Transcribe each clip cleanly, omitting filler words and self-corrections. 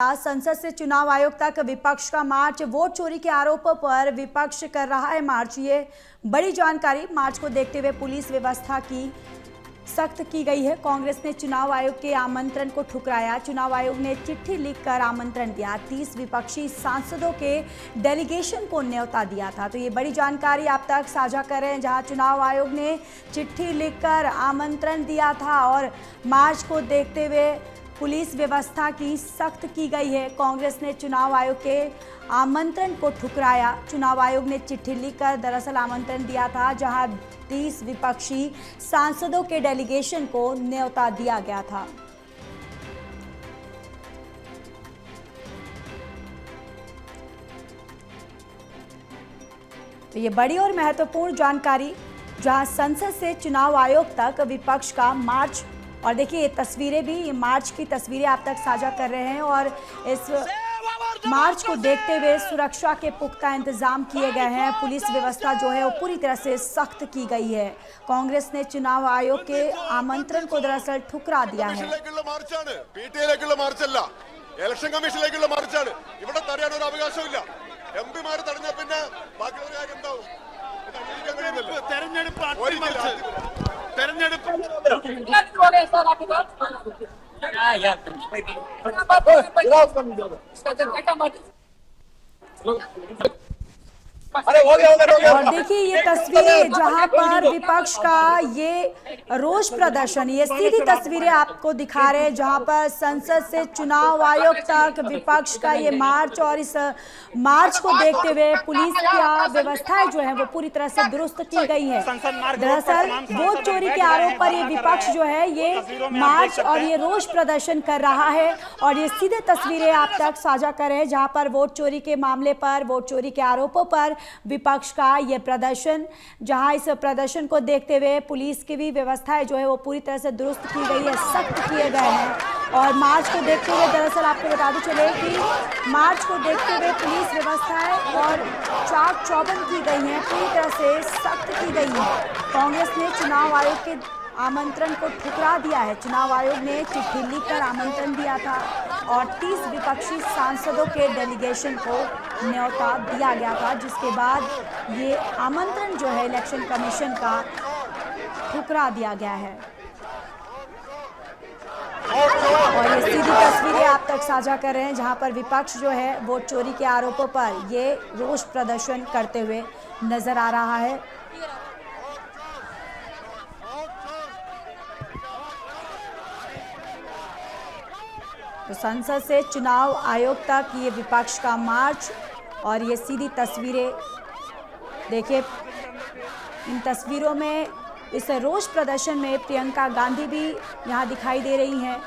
संसद से चुनाव आयोग तक विपक्ष का मार्च। वोट चोरी के आरोपों पर विपक्ष कर रहा है मार्च। ये बड़ी जानकारी। मार्च को देखते हुए पुलिस व्यवस्था की सख्त की गई है। कांग्रेस ने चुनाव आयोग के आमंत्रण को ठुकराया। चुनाव आयोग ने चिट्ठी लिखकर आमंत्रण दिया। 30 विपक्षी सांसदों के डेलीगेशन को न्योता दिया था। तो ये बड़ी जानकारी आप तक साझा कर रहे हैं, जहां चुनाव आयोग ने चिट्ठी लिखकर आमंत्रण दिया था और मार्च को देखते हुए पुलिस व्यवस्था की सख्त की गई है। कांग्रेस ने चुनाव आयोग के आमंत्रण को ठुकराया। चुनाव आयोग ने चिट्ठी लिखकर दरअसल आमंत्रण दिया था, जहां 30 विपक्षी सांसदों के डेलीगेशन को न्योता दिया गया था। तो ये बड़ी और महत्वपूर्ण जानकारी, जहां संसद से चुनाव आयोग तक विपक्ष का मार्च। और देखिए ये तस्वीरें भी, ये मार्च की तस्वीरें आप तक साझा कर रहे हैं। और इस मार्च को देखते हुए सुरक्षा के पुख्ता इंतजाम किए गए हैं। पुलिस व्यवस्था जो है वो पूरी तरह से सख्त की गई है। कांग्रेस ने चुनाव आयोग के आमंत्रण को दरअसल ठुकरा दिया है। इलेक्शन कमीशन मार्चाണ് ഇവിടെ തടയാൻ ഒരു അവകാശമില്ല എംപിമാർ തടഞ്ഞ പിന്നെ ബാക്കിയുള്ള കാര്യം എന്താവും और देखिए ये तस्वीरें, जहां पर विपक्ष का ये रोष प्रदर्शन, ये सीधी तस्वीरें आपको दिखा रहे हैं, जहां पर संसद से चुनाव आयोग तक विपक्ष का ये मार्च। और इस मार्च को देखते हुए पुलिस की व्यवस्थाएं जो है वो पूरी तरह से दुरुस्त की गई है। दरअसल वोट चोरी के आरोप पर ये विपक्ष जो है ये मार्च और ये रोष प्रदर्शन कर रहा है। और ये सीधे तस्वीरें आप तक साझा कर रहे हैं, जहां पर वोट चोरी के मामले पर, वोट चोरी के आरोपों पर विपक्ष का यह प्रदर्शन, जहां इस प्रदर्शन को देखते हुए पुलिस की भी व्यवस्थाएं जो है वो पूरी तरह से दुरुस्त की गई है, सख्त किए गए हैं। और मार्च को देखते हुए दरअसल आपको बताते चले कि मार्च को देखते हुए पुलिस व्यवस्थाएं और चाक चौबंद की गई हैं, पूरी तरह से सख्त की गई है। कांग्रेस ने चुनाव आयोग के आमंत्रण को ठुकरा दिया है। चुनाव आयोग ने चिट्ठी लिखकर आमंत्रण दिया था और 30 विपक्षी सांसदों के डेलीगेशन को न्योता दिया गया था, जिसके बाद ये आमंत्रण जो है इलेक्शन कमीशन का ठुकरा दिया गया है। और ये सीधी तस्वीरें आप तक साझा कर रहे हैं, जहां पर विपक्ष जो है वोट चोरी के आरोपों पर ये रोष प्रदर्शन करते हुए नजर आ रहा है। तो संसद से चुनाव आयोग तक ये विपक्ष का मार्च। और ये सीधी तस्वीरें देखिए, इन तस्वीरों में इस रोष प्रदर्शन में प्रियंका गांधी भी यहाँ दिखाई दे रही हैं।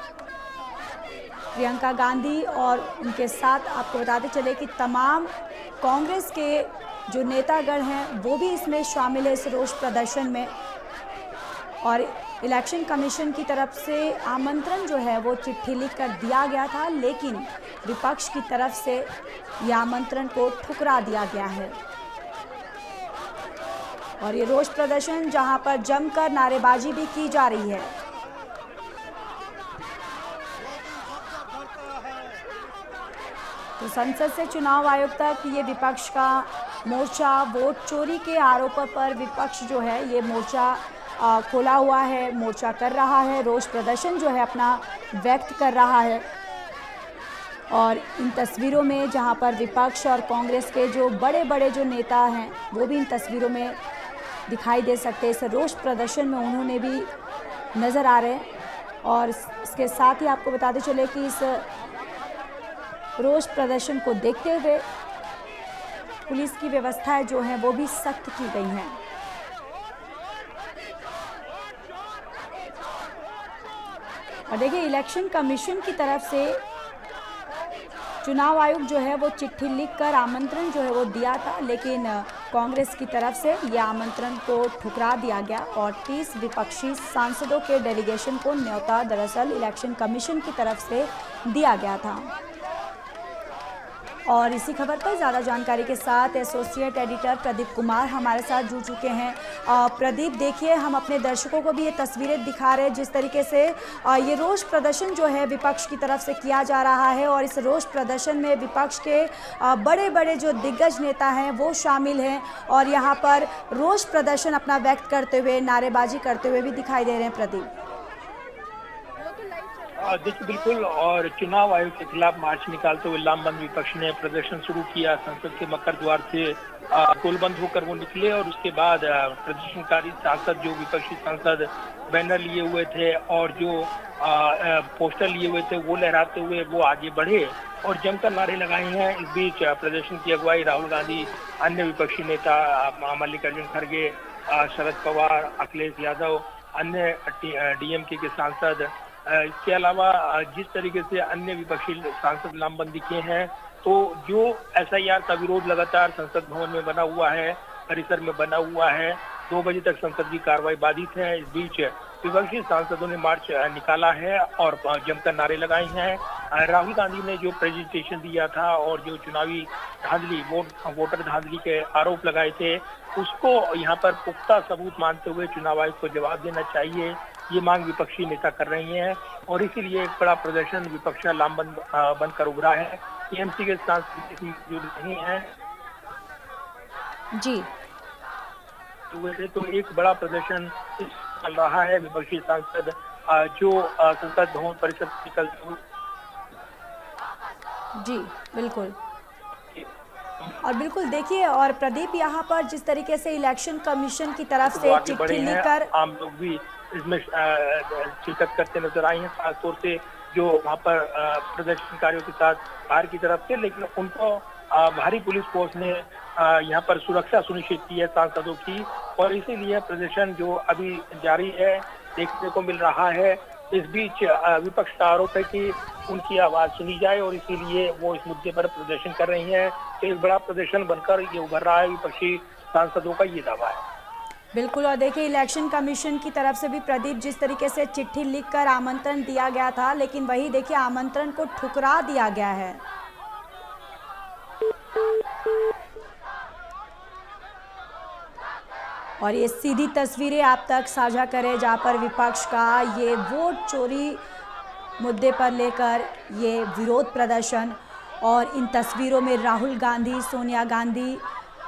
प्रियंका गांधी और उनके साथ आपको बताते चले कि तमाम कांग्रेस के जो नेतागण हैं वो भी इसमें शामिल है, इस रोष प्रदर्शन में। और इलेक्शन कमीशन की तरफ से आमंत्रण जो है वो चिट्ठी लिखकर दिया गया था, लेकिन विपक्ष की तरफ से यह आमंत्रण को ठुकरा दिया गया है। और ये रोष प्रदर्शन जहां पर जमकर नारेबाजी भी की जा रही है। तो संसद से चुनाव आयोग तक ये विपक्ष का मोर्चा। वोट चोरी के आरोपों पर विपक्ष जो है ये मोर्चा खोला हुआ है, मोर्चा कर रहा है, रोष प्रदर्शन जो है अपना व्यक्त कर रहा है। और इन तस्वीरों में जहां पर विपक्ष और कांग्रेस के जो बड़े बड़े जो नेता हैं वो भी इन तस्वीरों में दिखाई दे सकते हैं। इस रोष प्रदर्शन में उन्होंने भी नज़र आ रहे हैं। और इसके साथ ही आपको बताते चले कि इस रोष प्रदर्शन को देखते हुए पुलिस की व्यवस्थाएं जो हैं वो भी सख्त की गई हैं। और देखिए इलेक्शन कमीशन की तरफ से चुनाव आयोग जो है वो चिट्ठी लिखकर आमंत्रण जो है वो दिया था, लेकिन कांग्रेस की तरफ से ये आमंत्रण को ठुकरा दिया गया और 30 विपक्षी सांसदों के डेलीगेशन को न्योता दरअसल इलेक्शन कमीशन की तरफ से दिया गया था। और इसी खबर पर ज़्यादा जानकारी के साथ एसोसिएट एडिटर प्रदीप कुमार हमारे साथ जुड़ चुके हैं। प्रदीप, देखिए, हम अपने दर्शकों को भी ये तस्वीरें दिखा रहे हैं जिस तरीके से ये रोष प्रदर्शन जो है विपक्ष की तरफ से किया जा रहा है, और इस रोष प्रदर्शन में विपक्ष के बड़े बड़े जो दिग्गज नेता हैं वो शामिल हैं और यहाँ पर रोष प्रदर्शन अपना व्यक्त करते हुए, नारेबाजी करते हुए भी दिखाई दे रहे हैं। प्रदीप, देखिए, बिल्कुल, और चुनाव आयोग के खिलाफ मार्च निकालते हुए लामबंद विपक्ष ने प्रदर्शन शुरू किया। संसद के मकर द्वार से गोलबंद होकर वो निकले और उसके बाद प्रदर्शनकारी सांसद, जो विपक्षी सांसद बैनर लिए हुए थे और जो पोस्टर लिए हुए थे वो लहराते हुए वो आगे बढ़े और जमकर नारे लगाए हैं। इस बीच प्रदर्शन की अगुवाई राहुल गांधी, अन्य विपक्षी नेता मल्लिकार्जुन खड़गे, शरद पवार, अखिलेश यादव, अन्य डीएमके के सांसद, इसके अलावा जिस तरीके से अन्य विपक्षी सांसद लामबंदी के हैं, तो जो एसआईआर का विरोध लगातार संसद भवन में बना हुआ है, परिसर में बना हुआ है, 2 बजे तक संसद की कार्रवाई बाधित है। इस बीच विपक्षी सांसदों ने मार्च निकाला है और जमकर नारे लगाए हैं। राहुल गांधी ने जो प्रेजेंटेशन दिया था और जो चुनावी धांधली, वोटर धांधली के आरोप लगाए थे, उसको यहाँ पर पुख्ता सबूत मानते हुए चुनाव आयोग को जवाब देना चाहिए, ये मांग विपक्षी नेता कर रहे हैं और इसीलिए एक बड़ा प्रदर्शन विपक्ष का लामबंद बनकर उभरा है। टीएमसी के सांसद मौजूद नहीं है जी, तो एक बड़ा प्रदर्शन चल रहा है। विपक्षी सांसद जो संसद भवन परिसर से निकलते हुए, जी बिल्कुल, और बिल्कुल देखिए, और प्रदीप, यहाँ पर जिस तरीके से इलेक्शन कमीशन की तरफ से चिट्ठी लेकर आम लोग भी इसमें शिरकत करते नजर आए हैं, खासतौर से जो वहाँ पर प्रदर्शनकारियों के साथ बाहर की तरफ से, लेकिन उनको भारी पुलिस फोर्स ने यहाँ पर सुरक्षा सुनिश्चित की है सांसदों की, और इसीलिए प्रदर्शन जो अभी जारी है देखने को मिल रहा है। इस बीच विपक्ष का आरोप है कि उनकी आवाज सुनी जाए और इसीलिए वो इस मुद्दे पर प्रदर्शन कर रही हैं। तो एक बड़ा प्रदर्शन बनकर ये उभर रहा है, विपक्षी सांसदों का ये दावा है। बिल्कुल, और देखिए, इलेक्शन कमीशन की तरफ से भी प्रदीप, जिस तरीके से चिट्ठी लिखकर आमंत्रण दिया गया था, लेकिन वही देखिए आमंत्रण को ठुकरा दिया गया है। और ये सीधी तस्वीरें आप तक साझा करें जहां पर विपक्ष का ये वोट चोरी मुद्दे पर लेकर ये विरोध प्रदर्शन, और इन तस्वीरों में राहुल गांधी, सोनिया गांधी,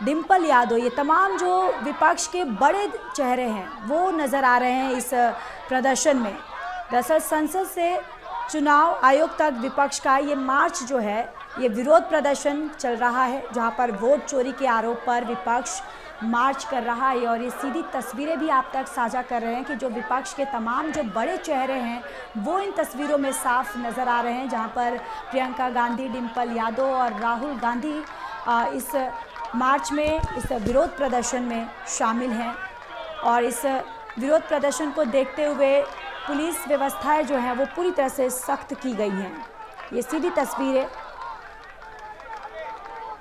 डिम्पल यादव, ये तमाम जो विपक्ष के बड़े चेहरे हैं वो नज़र आ रहे हैं इस प्रदर्शन में। दरअसल संसद से चुनाव आयोग तक विपक्ष का ये मार्च जो है, ये विरोध प्रदर्शन चल रहा है जहां पर वोट चोरी के आरोप पर विपक्ष मार्च कर रहा है। और ये सीधी तस्वीरें भी आप तक साझा कर रहे हैं कि जो विपक्ष के तमाम जो बड़े चेहरे हैं वो इन तस्वीरों में साफ नज़र आ रहे हैं, जहां पर प्रियंका गांधी, डिम्पल यादव और राहुल गांधी इस मार्च में, इस विरोध प्रदर्शन में शामिल हैं। और इस विरोध प्रदर्शन को देखते हुए पुलिस व्यवस्थाएं जो हैं वो पूरी तरह से सख्त की गई हैं। ये सीधी तस्वीरें,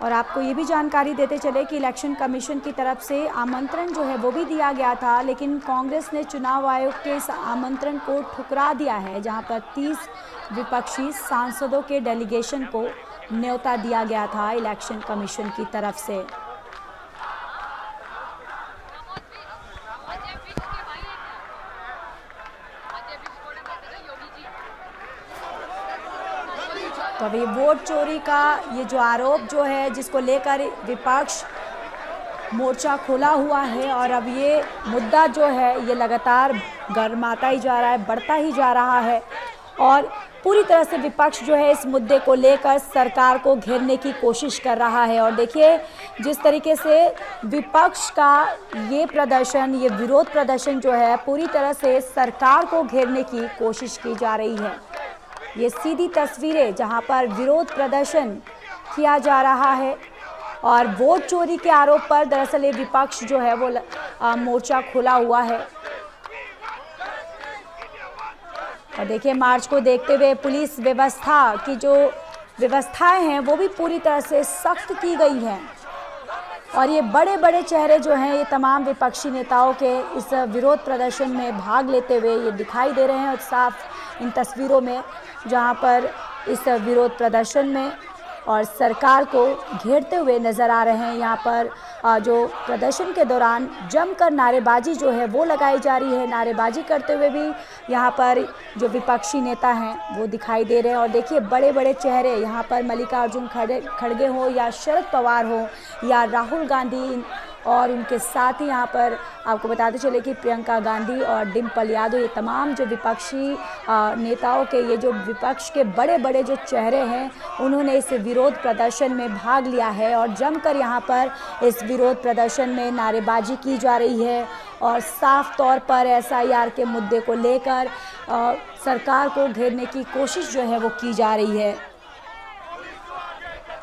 और आपको ये भी जानकारी देते चले कि इलेक्शन कमीशन की तरफ से आमंत्रण जो है वो भी दिया गया था, लेकिन कांग्रेस ने चुनाव आयोग के इस आमंत्रण को ठुकरा दिया है, जहां पर 30 विपक्षी सांसदों के डेलीगेशन को न्योता दिया गया था इलेक्शन कमीशन की तरफ से। तो अभी वोट चोरी का ये जो आरोप जो है, जिसको लेकर विपक्ष मोर्चा खोला हुआ है, और अब ये मुद्दा जो है ये लगातार गर्माता ही जा रहा है, बढ़ता ही जा रहा है, और पूरी तरह से विपक्ष जो है इस मुद्दे को लेकर सरकार को घेरने की कोशिश कर रहा है। और देखिए, जिस तरीके से विपक्ष का ये प्रदर्शन, ये विरोध प्रदर्शन जो है पूरी तरह से सरकार को घेरने की कोशिश की जा रही है। ये सीधी तस्वीरें जहां पर विरोध प्रदर्शन किया जा रहा है और वोट चोरी के आरोप पर दरअसल ये विपक्ष जो है वो मोर्चा खोला हुआ है। और देखिए, मार्च को देखते हुए पुलिस व्यवस्था की जो व्यवस्थाएं हैं वो भी पूरी तरह से सख्त की गई हैं, और ये बड़े बड़े चेहरे जो हैं ये तमाम विपक्षी नेताओं के इस विरोध प्रदर्शन में भाग लेते हुए ये दिखाई दे रहे हैं। और साफ इन तस्वीरों में जहां पर इस विरोध प्रदर्शन में और सरकार को घेरते हुए नज़र आ रहे हैं। यहाँ पर जो प्रदर्शन के दौरान जमकर नारेबाजी जो है वो लगाई जा रही है। नारेबाजी करते हुए भी यहाँ पर जो विपक्षी नेता हैं वो दिखाई दे रहे हैं। और देखिए बड़े बड़े चेहरे यहाँ पर मल्लिकार्जुन खड़गे हो या शरद पवार हो या राहुल गांधी और उनके साथ ही यहाँ पर आपको बताते चले कि प्रियंका गांधी और डिम्पल यादव, ये तमाम जो विपक्षी नेताओं के ये जो विपक्ष के बड़े बड़े जो चेहरे हैं उन्होंने इस विरोध प्रदर्शन में भाग लिया है। और जमकर यहाँ पर इस विरोध प्रदर्शन में नारेबाजी की जा रही है और साफ तौर पर SIR के मुद्दे को लेकर सरकार को घेरने की कोशिश जो है वो की जा रही है।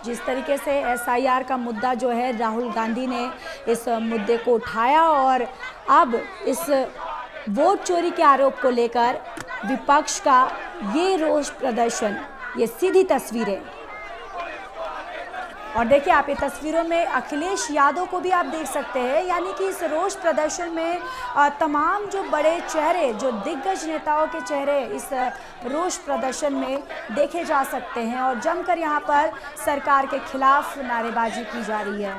जिस तरीके से SIR का मुद्दा जो है राहुल गांधी ने इस मुद्दे को उठाया और अब इस वोट चोरी के आरोप को लेकर विपक्ष का ये रोष प्रदर्शन, ये सीधी तस्वीरें। और देखिए आप ये तस्वीरों में अखिलेश यादव को भी आप देख सकते हैं, यानी कि इस रोष प्रदर्शन में तमाम जो बड़े चेहरे, जो दिग्गज नेताओं के चेहरे इस रोष प्रदर्शन में देखे जा सकते हैं। और जमकर यहाँ पर सरकार के खिलाफ नारेबाजी की जा रही है।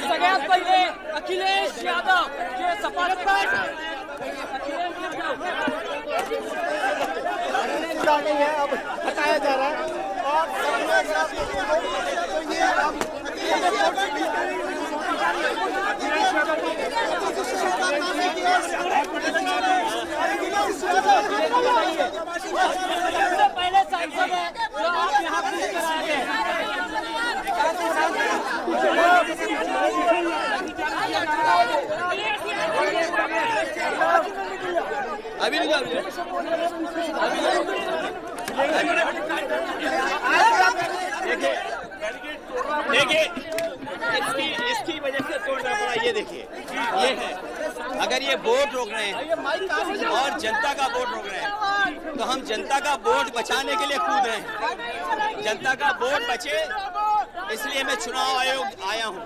सगळ्यात पहिले अखिलेश यादव जे सपाट नहीं है, अब हटाया जा रहा है सबसे पहले सांसद है जो आप यहाँ पेश कराए अभी नहीं देखिए इसकी वजह से तोड़ना पड़ा। ये देखिए ये है, अगर ये वोट रोक रहे हैं और जनता का वोट रोक रहे हैं तो हम जनता का वोट बचाने के लिए कूद रहे हैं। जनता का वोट बचे इसलिए मैं चुनाव आयोग आया हूँ।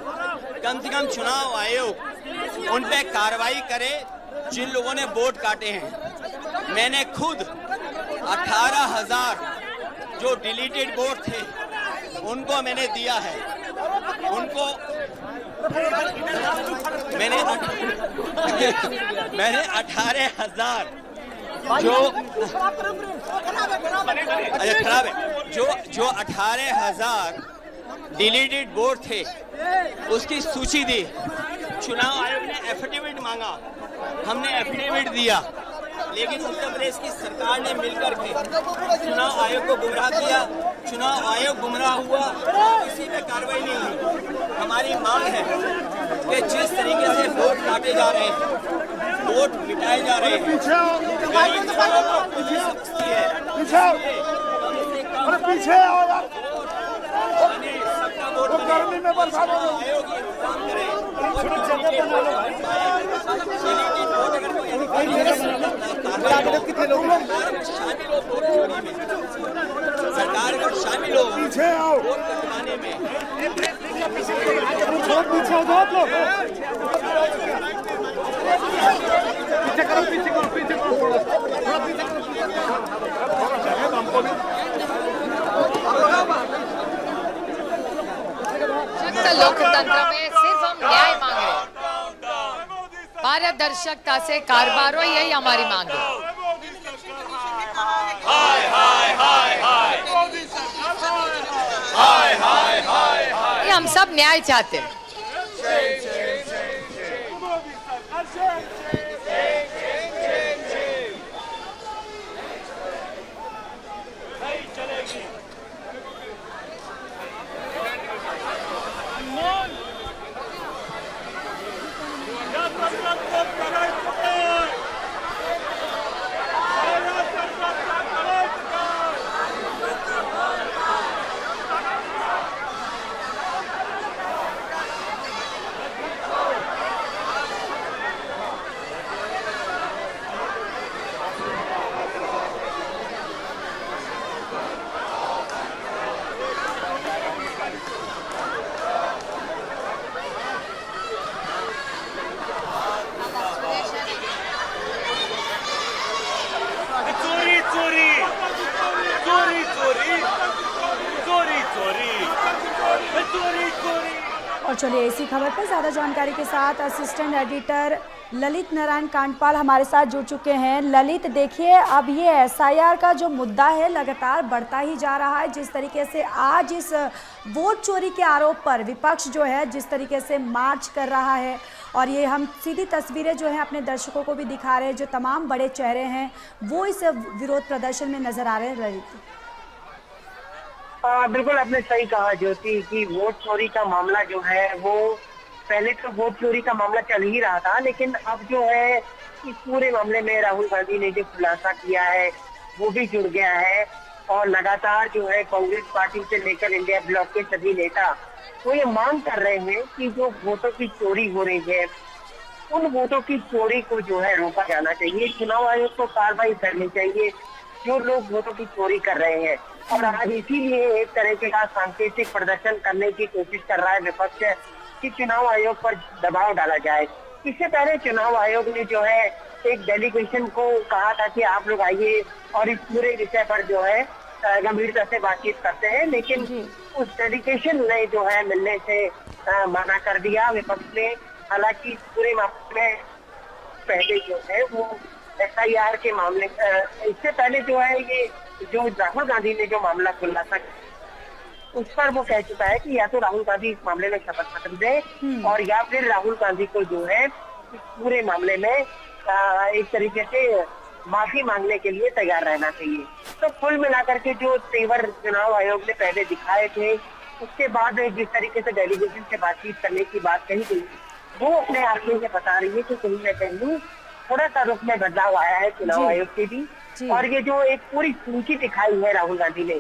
कम से कम चुनाव आयोग उन पे कार्रवाई करे जिन लोगों ने वोट काटे हैं। मैंने खुद 18,000 जो डिलीटेड वोट थे उनको मैंने दिया है। उनको मैंने 18,000 जो अच्छा खराब है जो 18,000 डिलीटेड वोट थे उसकी सूची दी। चुनाव आयोग ने एफिडेविट मांगा, हमने एफिडेविट दिया, लेकिन उत्तर प्रदेश की सरकार ने मिलकर के चुनाव आयोग को गुमराह किया। चुनाव आयोग गुमराह हुआ, किसी पे कार्रवाई नहीं हुई। हमारी मांग है कि जिस तरीके से वोट काटे जा रहे हैं, वोट मिटाए जा रहे हैं, गर्मी में बरसात आयोग ये काम करे। सरकार को शामिल हो पीछे आओ वोट कटवाने में। पीछे लोकतंत्र में सिर्फ हम न्याय मांग रहे हैं, पारदर्शकता से कारभार हो, यही हमारी मांग है। ये हम सब न्याय चाहते हैं। और चलिए इसी खबर पर ज़्यादा जानकारी के साथ असिस्टेंट एडिटर ललित नारायण कांडपाल हमारे साथ जुड़ चुके हैं। ललित, देखिए अब ये एसआईआर का जो मुद्दा है लगातार बढ़ता ही जा रहा है। जिस तरीके से आज इस वोट चोरी के आरोप पर विपक्ष जो है जिस तरीके से मार्च कर रहा है, और ये हम सीधी तस्वीरें जो हैं अपने दर्शकों को भी दिखा रहे हैं, जो तमाम बड़े चेहरे हैं वो इस विरोध प्रदर्शन में नजर आ रहे हैं। ललित, बिल्कुल आपने सही कहा ज्योति कि वोट चोरी का मामला जो है वो पहले तो वोट चोरी का मामला चल ही रहा था, लेकिन अब जो है इस पूरे मामले में राहुल गांधी ने जो खुलासा किया है वो भी जुड़ गया है। और लगातार जो है कांग्रेस पार्टी से लेकर इंडिया ब्लॉक के सभी नेता वो ये मांग कर रहे हैं कि जो वोटों की चोरी हो रही है उन वोटों की चोरी को जो है रोका जाना चाहिए। चुनाव आयोग को कार्रवाई करनी चाहिए जो लोग वोटों की चोरी कर रहे हैं। और आज इसीलिए एक तरीके का सांकेतिक प्रदर्शन करने की कोशिश कर रहा है विपक्ष कि चुनाव आयोग पर दबाव डाला जाए। इससे पहले चुनाव आयोग ने जो है एक डेलीगेशन को कहा था कि आप लोग आइए और इस पूरे विषय पर जो है गंभीरता से बातचीत करते हैं, लेकिन उस डेलीगेशन ने जो है मिलने से मना कर दिया विपक्ष ने। हालांकि पूरे मामले में पहले जो है वो एसआईआर के मामले इससे पहले जो है ये जो राहुल गांधी ने जो मामला खुलासा उस पर वो कह चुका है कि या तो राहुल गांधी इस मामले में शपथ पत्र दे और या फिर राहुल गांधी को जो है इस पूरे मामले में एक तरीके से माफी मांगने के लिए तैयार रहना चाहिए। तो कुल मिलाकर के जो तेवर चुनाव आयोग ने पहले दिखाए थे उसके बाद जिस तरीके से डेलीगेशन से बातचीत करने की बात कही गई वो अपने आप में ये बता रही है कि कहीं न कहीं थोड़ा सा रुख में बदलाव आया है चुनाव आयोग के भी। और ये जो एक पूरी सूची दिखाई है राहुल गांधी ने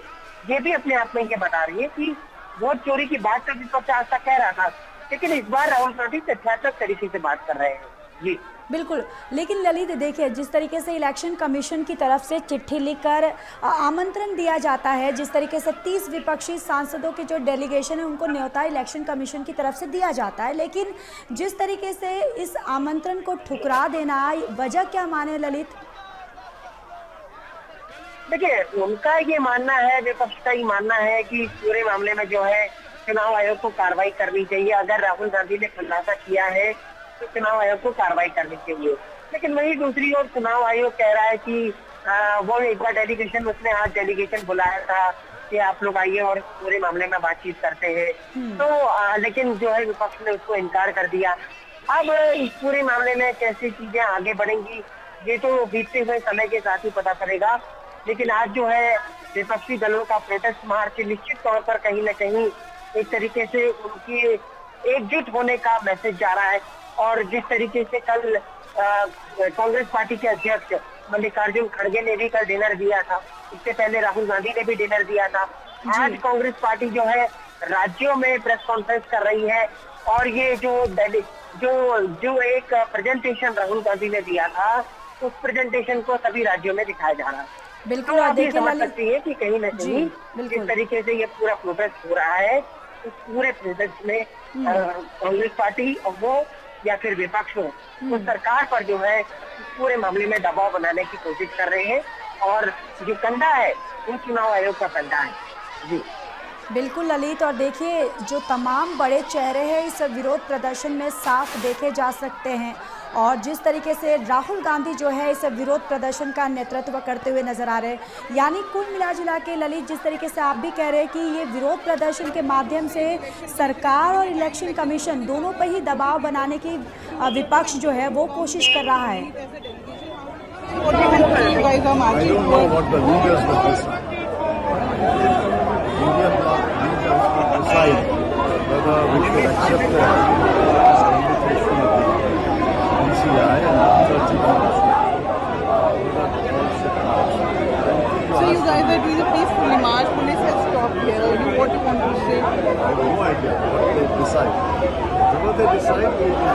ये भी अपने आप में ये बता रही है कि वोट चोरी की बात तो विपक्ष आज तक कह रहा था, लेकिन इस बार राहुल गांधी तथ्यात्मक तरीके से बात कर रहे हैं। जी बिल्कुल। लेकिन ललित देखिए जिस तरीके से इलेक्शन कमीशन की तरफ से चिट्ठी लिखकर आमंत्रण दिया जाता है, जिस तरीके से 30 विपक्षी सांसदों के जो डेलीगेशन है उनको न्योता इलेक्शन कमीशन की तरफ से दिया जाता है, लेकिन जिस तरीके से इस आमंत्रण को ठुकरा देना वजह क्या माने ललित? देखिए उनका ये मानना है, विपक्ष का ये मानना है कि पूरे मामले में जो है चुनाव आयोग को कार्रवाई करनी चाहिए। अगर राहुल गांधी ने खुलासा किया है तो चुनाव आयोग को कार्रवाई करनी चाहिए। लेकिन वही दूसरी ओर चुनाव आयोग कह रहा है कि वो एक बार डेलीगेशन उसने आज डेलीगेशन बुलाया था कि आप लोग आइए और पूरे मामले में बातचीत करते हैं, तो लेकिन जो है विपक्ष ने उसको इनकार कर दिया। अब इस पूरे मामले में कैसी चीजें आगे बढ़ेंगी ये तो बीतते हुए समय के साथ ही पता चलेगा। लेकिन आज जो है विपक्षी दलों का प्रोटेस्ट मार्च निश्चित तौर पर कहीं न कहीं एक तरीके से उनकी एकजुट होने का मैसेज जा रहा है। और जिस तरीके से कल कांग्रेस पार्टी के अध्यक्ष मल्लिकार्जुन खड़गे ने भी कल डिनर दिया था, इससे पहले राहुल गांधी ने भी डिनर दिया था। आज कांग्रेस पार्टी जो है राज्यों में प्रेस कॉन्फ्रेंस कर रही है और ये जो एक प्रेजेंटेशन राहुल गांधी ने दिया था उस प्रेजेंटेशन को सभी राज्यों में दिखाया जा रहा है। बिल्कुल। तो आप ये समझ सकती है कि कहीं न कहीं जिस तरीके से ये पूरा प्रोटेस्ट हो रहा है उस पूरे प्रोटेस्ट में कांग्रेस पार्टी और वो या फिर विपक्ष हो वो सरकार पर जो है पूरे मामले में दबाव बनाने की कोशिश कर रहे हैं और जो कंधा है वो चुनाव आयोग का कंधा है। जी बिल्कुल ललित। और देखिए जो तमाम बड़े चेहरे हैं इस विरोध प्रदर्शन में साफ देखे जा सकते हैं, और जिस तरीके से राहुल गांधी जो है इस विरोध प्रदर्शन का नेतृत्व करते हुए नजर आ रहे हैं। यानी कुल मिला जुला के ललित जिस तरीके से आप भी कह रहे हैं कि ये विरोध प्रदर्शन के माध्यम से सरकार और इलेक्शन कमीशन दोनों पर ही दबाव बनाने की विपक्ष जो है वो कोशिश कर रहा है। So you guys are doing a peaceful march. Police has stopped here. What do you want to say? I have no idea what they decide. Whatever they decide, we will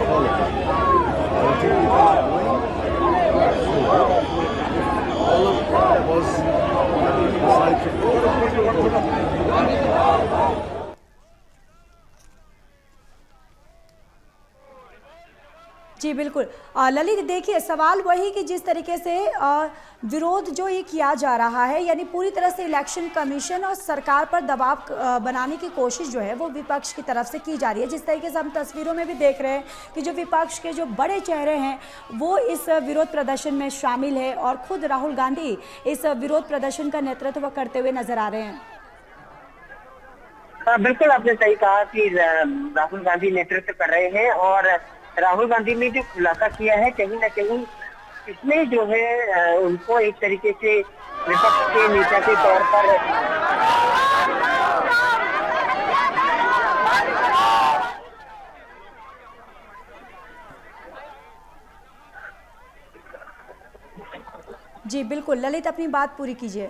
follow. I think people are going. So all of us decide to go. जी बिल्कुल। ललित देखिए, सवाल वही कि जिस तरीके से विरोध जो ये किया जा रहा है, यानी पूरी तरह से इलेक्शन कमीशन और सरकार पर दबाव बनाने की कोशिश जो है वो विपक्ष की तरफ से की जा रही है। जिस तरीके से हम तस्वीरों में भी देख रहे हैं कि जो विपक्ष के जो बड़े चेहरे हैं वो इस विरोध प्रदर्शन में शामिल है और खुद राहुल गांधी इस विरोध प्रदर्शन का नेतृत्व करते हुए नजर आ रहे हैं। बिल्कुल, आपने सही कहा कि राहुल गांधी नेतृत्व कर रहे हैं और राहुल गांधी ने जो खुलासा किया है कहीं ना कहीं इसमें जो है उनको एक तरीके से विपक्ष के नेता के तौर पर जी बिल्कुल, ललित अपनी बात पूरी कीजिए।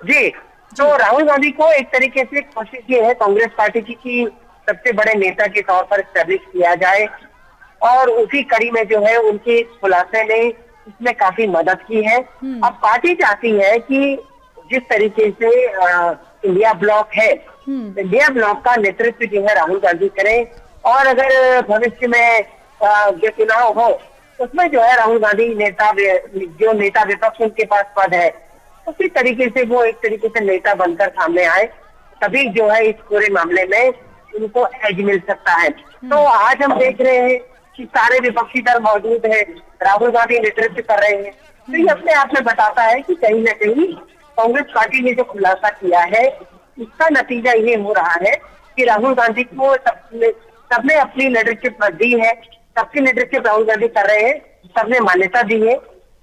जी, तो राहुल गांधी को एक तरीके से कोशिश ये है कांग्रेस पार्टी की कि सबसे बड़े नेता के तौर पर एस्टेब्लिश किया जाए और उसी कड़ी में जो है उनके खुलासे ने इसमें काफी मदद की है। अब पार्टी चाहती है कि जिस तरीके से इंडिया ब्लॉक है, इंडिया ब्लॉक का नेतृत्व जो है राहुल गांधी करें और अगर भविष्य में जो चुनाव हो उसमें जो है राहुल गांधी जो नेता विपक्ष उनके पास पद है उसी तरीके से वो एक तरीके से नेता बनकर सामने आए, तभी जो है इस पूरे मामले में उनको एज मिल सकता है। तो आज हम देख रहे हैं कि सारे विपक्षी दल मौजूद है, राहुल गांधी नेतृत्व कर रहे हैं, तो ये अपने आप में बताता है कि कहीं ना कहीं कांग्रेस पार्टी ने जो खुलासा किया है इसका नतीजा ये हो रहा है कि राहुल गांधी को सबने अपनी लीडरशिप दी है, सबकी लीडरशिप राहुल गांधी कर रहे हैं, सबने मान्यता दी है।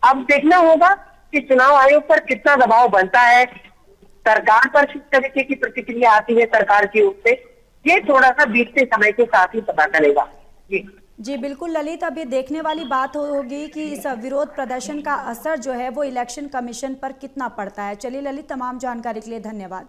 अब देखना होगा कि चुनाव आयोग पर कितना दबाव बनता है, सरकार पर किस तरीके की प्रतिक्रिया आती है सरकार की ओर से, ये थोड़ा सा बीतते समय के साथ ही पता चलेगा। जी बिल्कुल ललित, अब ये देखने वाली बात होगी कि इस विरोध प्रदर्शन का असर जो है वो इलेक्शन कमीशन पर कितना पड़ता है। चलिए ललित, तमाम जानकारी के लिए धन्यवाद।